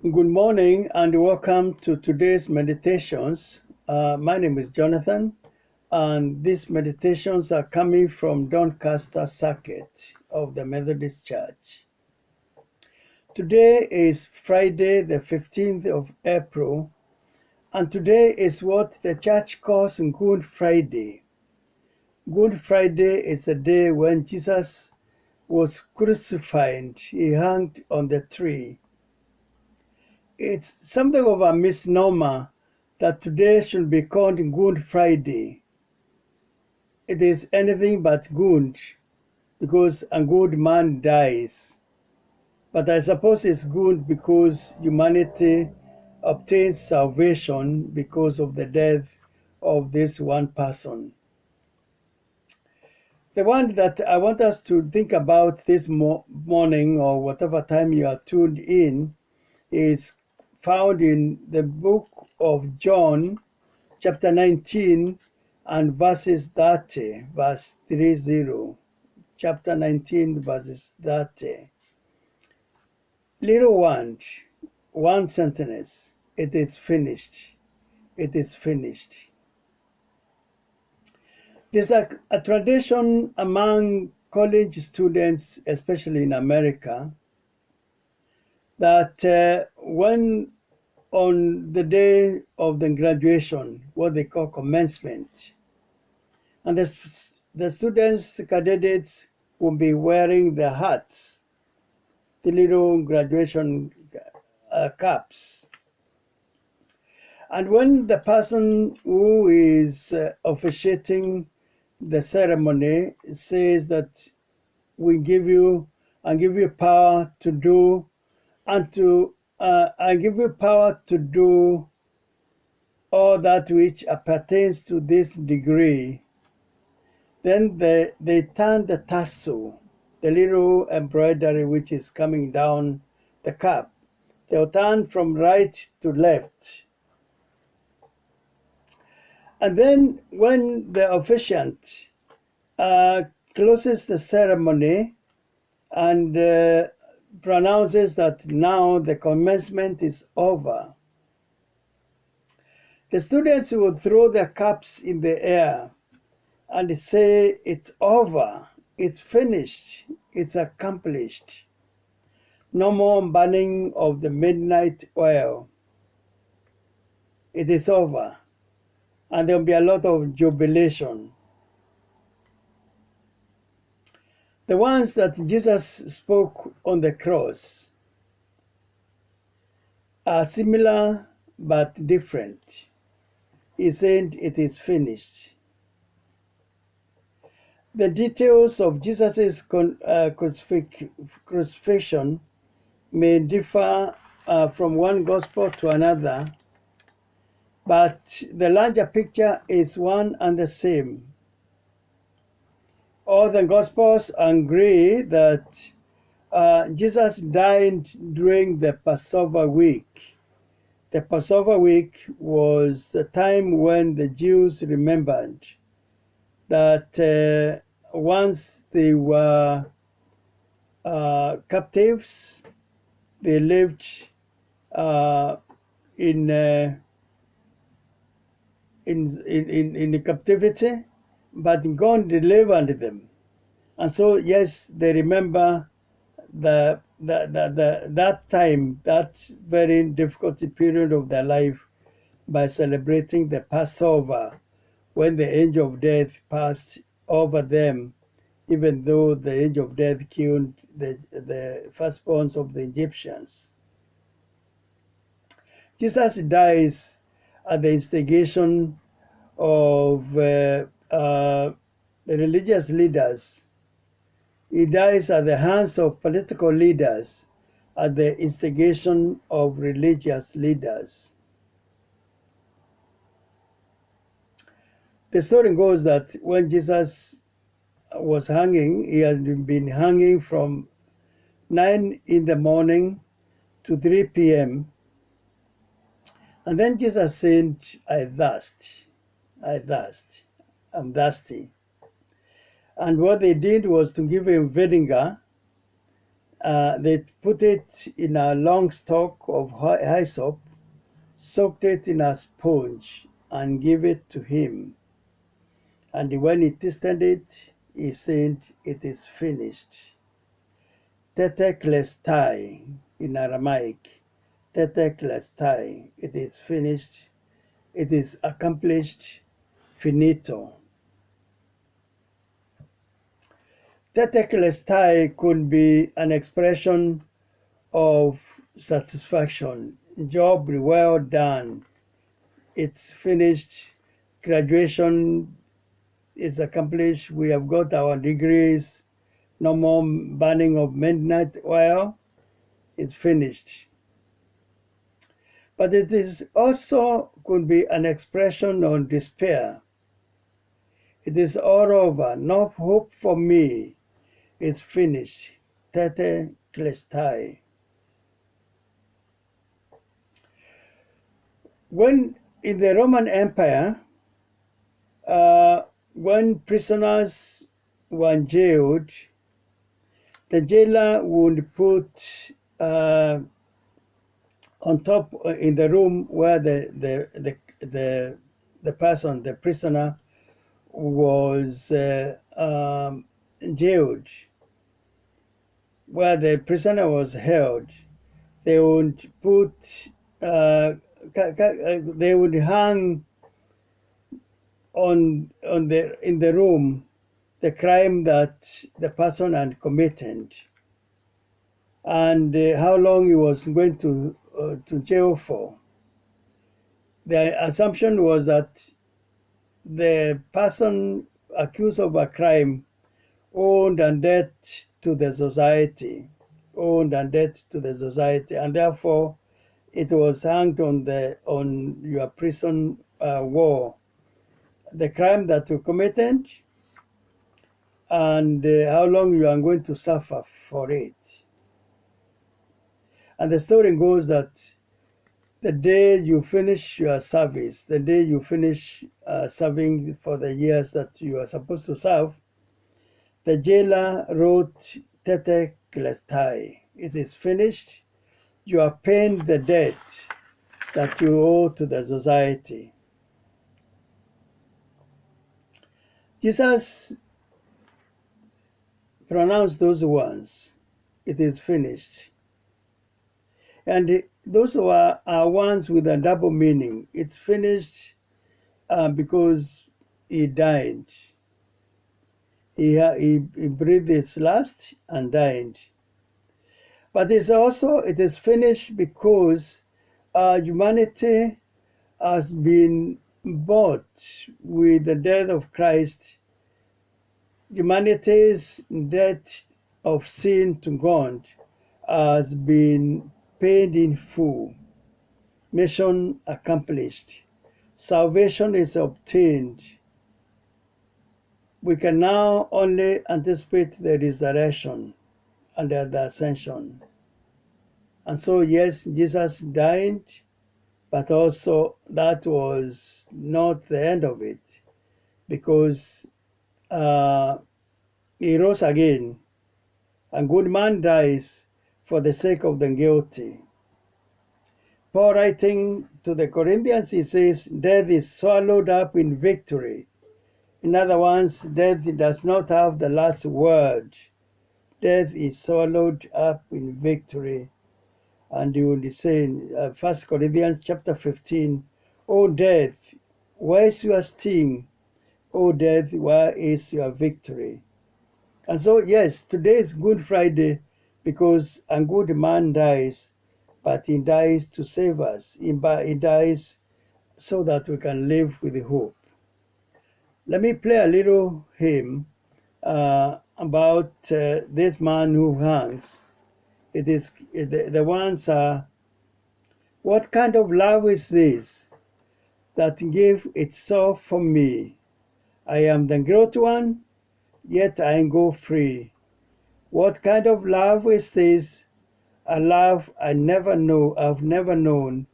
Good morning and welcome to today's meditations. My name is Jonathan, and these meditations are coming from Doncaster Circuit of the Methodist Church. Today is Friday, the 15th of April, and today is what the church calls Good Friday. Good Friday is a day when Jesus was crucified. He hung on the tree. It's something of a misnomer that today should be called Good Friday. It is anything but good because a good man dies. But I suppose it's good because humanity obtains salvation because of the death of this one person. The one that I want us to think about this morning, or whatever time you are tuned in, is found in the book of John, chapter 19 and verses 30, verse 30. Chapter 19, verses 30. Little one sentence, it is finished. It is finished. There's a tradition among college students, especially in America, that when on the day of the graduation, what they call commencement, and the students, the candidates, will be wearing the hats, the little graduation caps. And when the person who is officiating the ceremony says that we give you and give you power to do and to I give you power to do all that which appertains to this degree, then they turn the tassel, the little embroidery which is coming down the cap. They'll turn from right to left. And then when the officiant closes the ceremony and pronounces that now the commencement is over, the students will throw their caps in the air and say, it's over, it's finished, it's accomplished. No more burning of the midnight oil. It is over. And there'll be a lot of jubilation. The ones that Jesus spoke on the cross are similar but different. He said, it is finished. The details of Jesus' crucifixion may differ from one gospel to another, but the larger picture is one and the same. All the gospels agree that Jesus died during the Passover week. The Passover week was the time when the Jews remembered that once they were captives, they lived in the captivity, but God delivered them. And so, yes, they remember that time, that very difficult period of their life, by celebrating the Passover, when the angel of death passed over them, even though the angel of death killed the firstborns of the Egyptians. Jesus dies at the instigation of the religious leaders. He dies at the hands of political leaders, at the instigation of religious leaders. The story goes that when Jesus was hanging, he had been hanging from 9 in the morning to 3 p.m. And then Jesus said, I thirst, I'm thirsty. And what they did was to give him vinegar They put it in a long stalk of hyssop, soaked it in a sponge, and gave it to him. And when he tasted it, he said, "It is finished." Tetelestai in Aramaic. Tetelestai. It is finished. It is accomplished. Finito. Tetelestai could be an expression of satisfaction. Job well done. It's finished. Graduation is accomplished. We have got our degrees. No more burning of midnight oil. It's finished. But it is also could be an expression of despair. It is all over. No hope for me. It's finished. Tete klestai. When in the Roman Empire, when prisoners were jailed, the jailer would put on top in the room where the person, the prisoner, was jailed, where the prisoner was held. They would put they would hang on the in the room the crime that the person had committed, and how long he was going to jail for. The assumption was that the person accused of a crime owed a debt to the society, and therefore it was hanged on your prison wall, the crime that you committed, and how long you are going to suffer for it. And the story goes that the day you finish your service, the day you finish serving for the years that you are supposed to serve, the jailer wrote Tete Klestai. It is finished. You are paying the debt that you owe to the society. Jesus pronounced those words. It is finished. And those are ones with a double meaning. It's finished because he died. He breathed his last and died. But it is finished because humanity has been bought with the death of Christ. Humanity's debt of sin to God has been paid in full. Mission accomplished. Salvation is obtained. We can now only anticipate the resurrection and the ascension. And so, yes, Jesus died, but also that was not the end of it, because he rose again. A good man dies for the sake of the guilty. Paul, writing to the Corinthians, he says, death is swallowed up in victory. In other words, death does not have the last word. Death is swallowed up in victory. And you will say in 1 Corinthians chapter 15, O death, where is your sting? O death, where is your victory? And so, yes, today is Good Friday because a good man dies, but he dies to save us. He dies so that we can live with hope. Let me play a little hymn about this man who hangs. It is the ones are, what kind of love is this that gave itself for me? I am the great one, yet I go free. What kind of love is this? A love I've never known.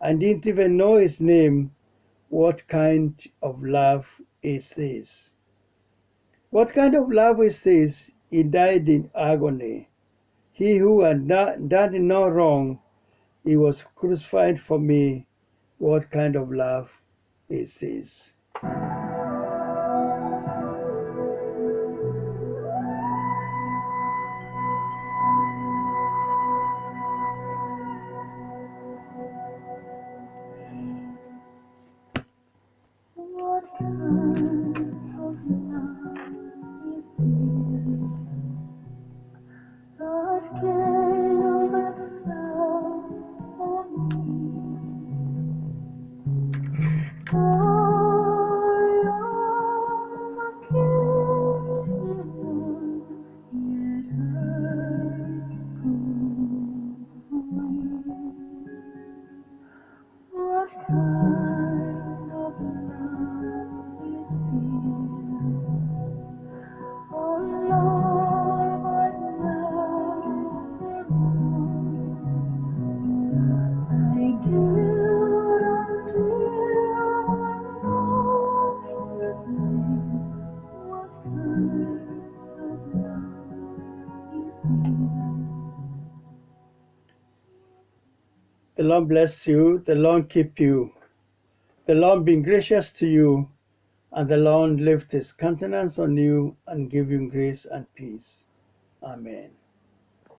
I didn't even know his name. What kind of love is this? What kind of love is this? He died in agony. He who had done no wrong, he was crucified for me. What kind of love is this? What kind of love is this that gave itself for me? I am a guilty one, yet I go free. What kind of love is this? Oh Lord, I've never known. I do not know His name. What kind of love is this? The Lord bless you, the Lord keep you, the Lord be gracious to you, and the Lord lift his countenance on you and give you grace and peace. Amen.